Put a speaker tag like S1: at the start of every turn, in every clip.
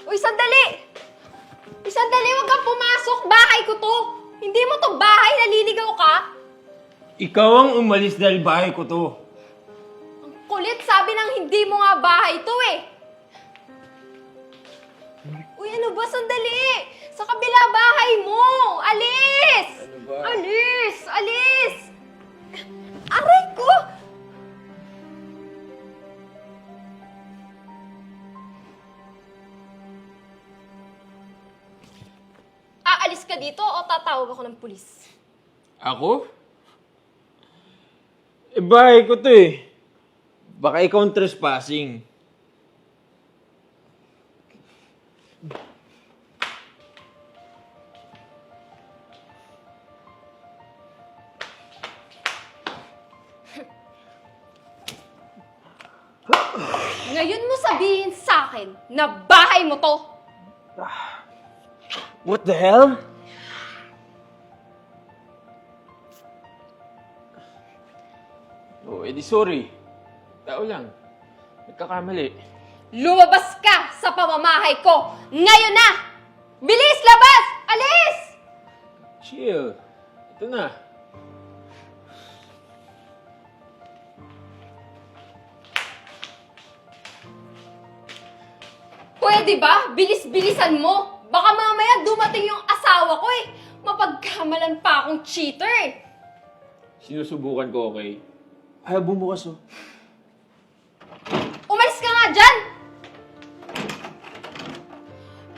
S1: Uy, sandali! Uy, sandali! Huwag kang pumasok! Bahay ko to! Hindi mo to bahay! Naliligaw ka!
S2: Ikaw ang umalis dahil bahay ko to.
S1: Ang kulit! Sabi ng hindi mo nga bahay to eh! Uy, ano ba? Sandali! Sa kabila bahay mo! Alis!
S2: Ano ba?
S1: Alis! Alis! Aray ko! Aalis ka dito o tatawag ako ng pulis?
S2: Ako? Bahay ko to eh. Baka ikaw ang trespassing.
S1: Ngayon mo sabihin sa akin na bahay mo to!
S2: What the hell? Oh, edi sorry. Tao lang. Nagkakamali.
S1: Lumabas ka sa pamamahay ko! Ngayon na! Bilis! Labas! Alis!
S2: Chill. Ito na.
S1: Pwede ba? Bilis-bilisan mo! Baka mamaya dumating yung asawa ko eh! Mapagkamalan pa akong cheater eh!
S2: Sinusubukan ko, okay? Ayaw bumukas, oh.
S1: Umalis ka nga dyan!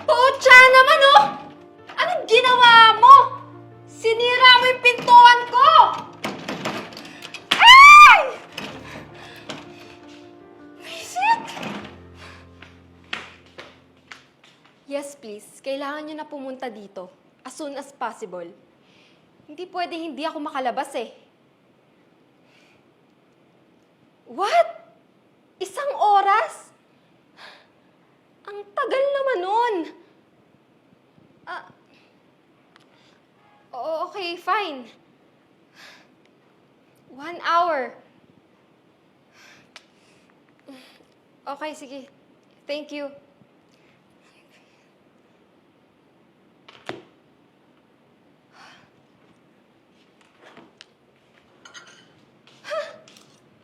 S1: Pucha naman oh! Anong ginawa mo? Sinira mo yung pintuan ko! Ay! Visit! Yes, please. Kailangan nyo na pumunta dito as soon as possible. Hindi pwede hindi ako makalabas eh. What? Isang oras? Ang tagal naman nun. Okay, fine. 1 hour. Okay, sige. Thank you.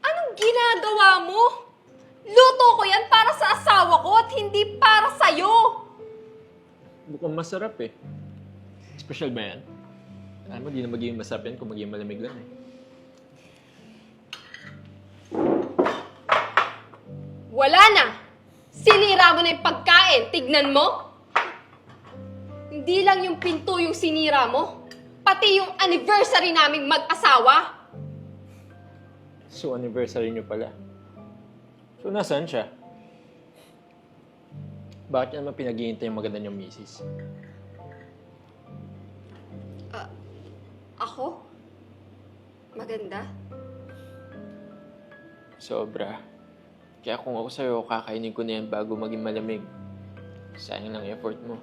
S1: Anong ginagawa mo? Luto ko yan para sa asawa ko at hindi para sa'yo.
S2: Mukhang masarap eh. Special ba yan? Alam mo, di na magiging masarap yan kung magiging malamig lang eh.
S1: Wala na! Sinira mo na yung pagkain. Tignan mo. Hindi lang yung pinto yung sinira mo. Pati yung anniversary naming mag-asawa.
S2: So, anniversary niyo pala. So, nasaan siya? Bakit niya naman pinag-iintay yung maganda niyang misis?
S1: Ako? Maganda?
S2: Sobra. Kaya kung ako sa'yo, kakainin ko na yan bago maging malamig. Sayang lang effort mo.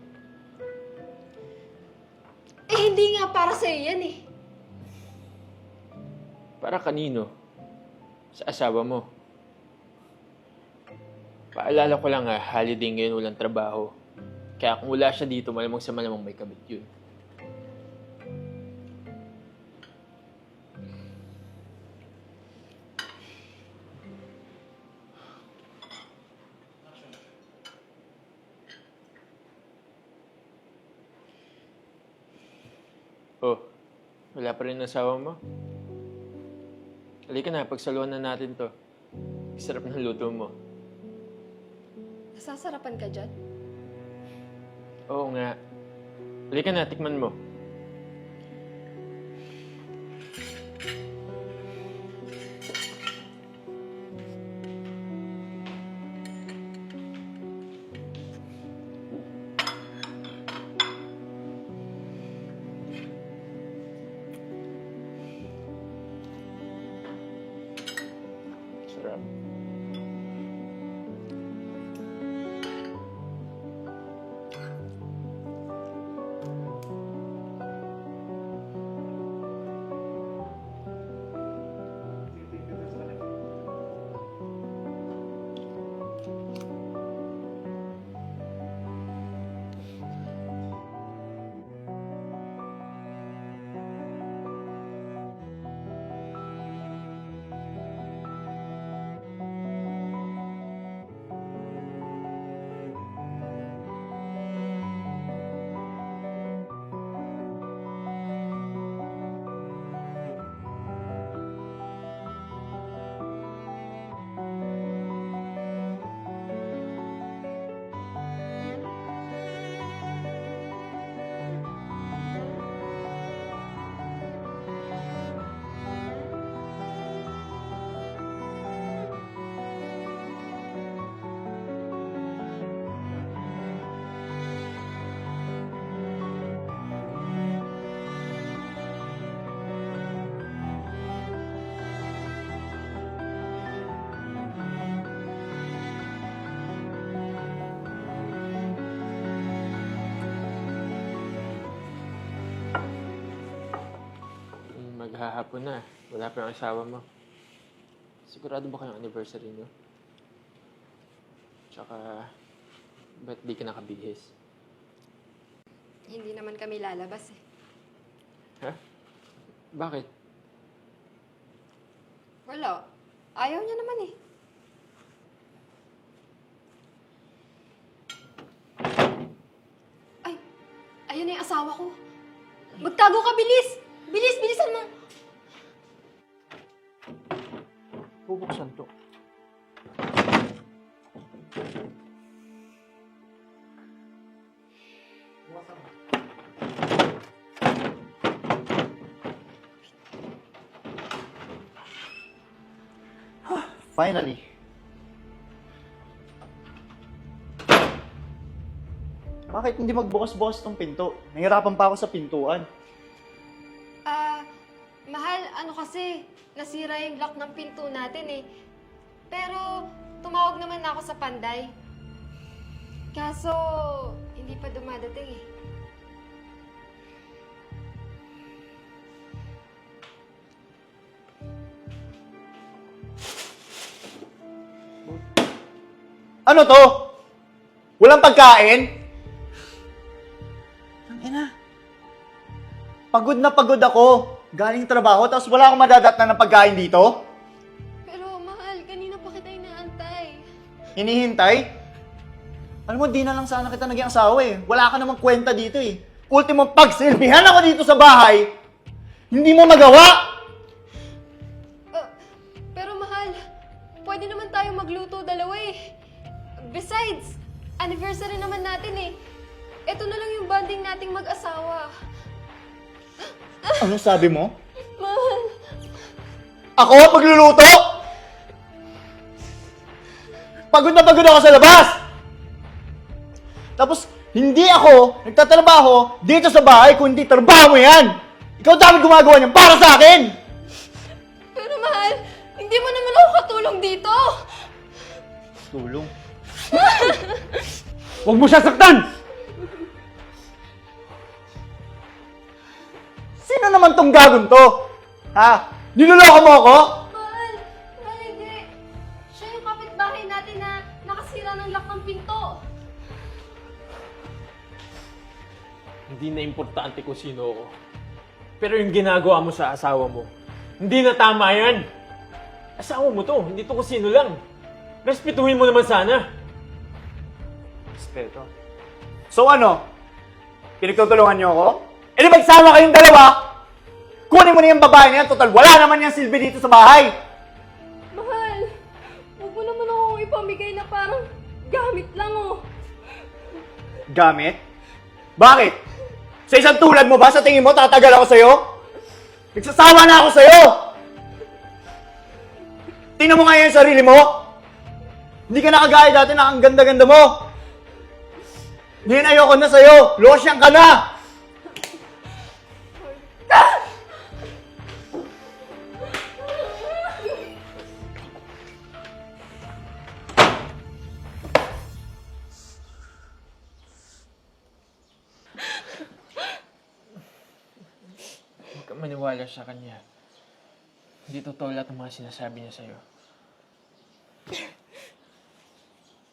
S1: Eh, hindi nga para sa'yo yan eh.
S2: Para kanino? Sa asawa mo. Paalala ko lang holiday ngayon walang trabaho. Kaya kung wala siya dito, malamang sa malamang may kabit yun. Oh, wala pa rin ang asawa mo? Halika na, pagsaluhan na natin to. Sarap ng luto mo.
S1: Nasasarapan ka dyan?
S2: Oo nga. Halika na, tikman mo. Sarap. Maghahapon na. Wala pa yung asawa mo. Sigurado ba kayong anniversary niyo? Tsaka, ba't di ka nakabihis?
S1: Hindi naman kami lalabas eh.
S2: Ha? Bakit?
S1: Wala. Ayaw niya naman eh. Ay, ayun na yung asawa ko. Magtago ka, bilis! Bilis, bilisan mo!
S2: Bubuksan to.
S3: Finally. Bakit hindi magbukas-bukas tong pinto? Nahirapan pa ako sa pintuan.
S1: Mahal, ano kasi, nasira yung lock ng pinto natin eh. Pero, tumawag naman ako sa panday. Kaso, hindi pa dumadating eh.
S3: Ano to? Walang pagkain? Ang ina. Pagod na pagod ako. Galing trabaho, tapos wala akong madadatnan ng pagkain dito?
S1: Pero, mahal, kanina pa kita inaantay.
S3: Hinihintay? Alam mo, di na lang sana kita naging asawa eh. Wala ka namang kwenta dito eh. Ultimo, pagsilbihan ako dito sa bahay, hindi mo magawa!
S1: Pero, mahal, pwede naman tayo magluto dalawa eh. Besides, anniversary naman natin eh. Ito na lang yung bonding nating mag-asawa.
S3: Ano sabi mo?
S1: Mahal.
S3: Ako pagluluto? Pagod na pagod ako sa labas! Tapos, hindi ako nagtatrabaho dito sa bahay kung hindi trabaho mo yan! Ikaw dami gumagawa niyan para sa akin!
S1: Pero mahal, hindi mo naman ako katulong dito.
S3: Tulong?
S2: Huwag mo siya saktan!
S3: Sino naman tong gagon to? Ha? Niloloko mo ako?
S1: Mahal, hindi. Siya yung kapitbahay natin na nakasira ng lock ng pinto.
S2: Hindi na importante kung sino ako. Pero yung ginagawa mo sa asawa mo, hindi na tama yan! Asawa mo to, hindi to kung sino lang. Respetuhin mo naman sana.
S3: Respeto. So ano? Pinagtutulungan niyo ako? E di magsama kayong dalawa! Kunin mo na yung babae na yan, total wala naman yung silbi dito sa bahay!
S1: Mahal, huwag mo naman ako ipamigay na parang gamit lang oh.
S3: Gamit? Bakit? Sa isang tulad mo ba, sa tingin mo, tatagal ako sa'yo? Nagsasawa na ako sa'yo! Tingnan mo nga yung sarili mo! Hindi ka nakagaya dati na ang ganda-ganda mo! Ngayon ayoko na sa'yo! Losyang ka na!
S2: Huwag kang maniwala sa kanya. Hindi totoo lahat ng mga sinasabi niya sa'yo.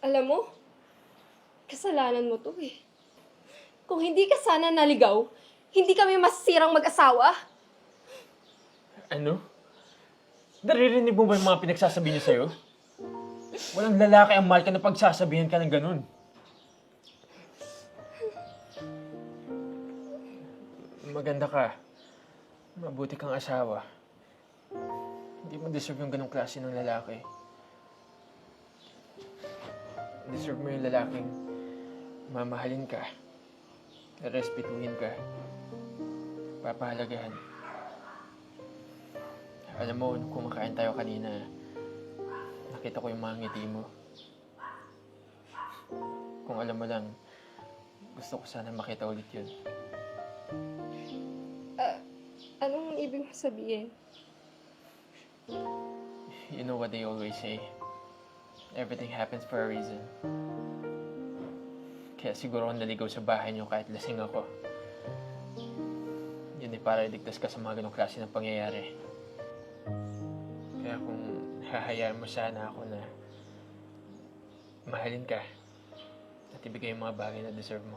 S1: Alam mo, kasalanan mo to eh. Kung hindi ka sana naligaw, hindi kami masisirang mag-asawa.
S2: Ano? Naririnig mo ba yung mga pinagsasabi niya sa'yo? Walang lalaki ang mahal ka na pagsasabihan ka ng ganun. Maganda ka. Mabuti kang asawa. Hindi mo deserve yung ganong klase ng lalaki. Deserve mo yung lalaking mamahalin ka, respetuhin ka, papahalagahan. Alam mo, nung kumakain tayo kanina, nakita ko yung mga ngiti mo. Kung alam mo lang, gusto ko sana makita ulit yun.
S1: Anong ibig mo sabihin?
S2: You know what they always say. Everything happens for a reason. Kaya siguro ako naligaw sa bahay niyo kahit lasing ako. yun ay para iligtas ka sa mga ganong klase ng pangyayari. Kaya kung hahayaan mo sana ako na mahalin ka at ibigay yung mga bagay na deserve mo,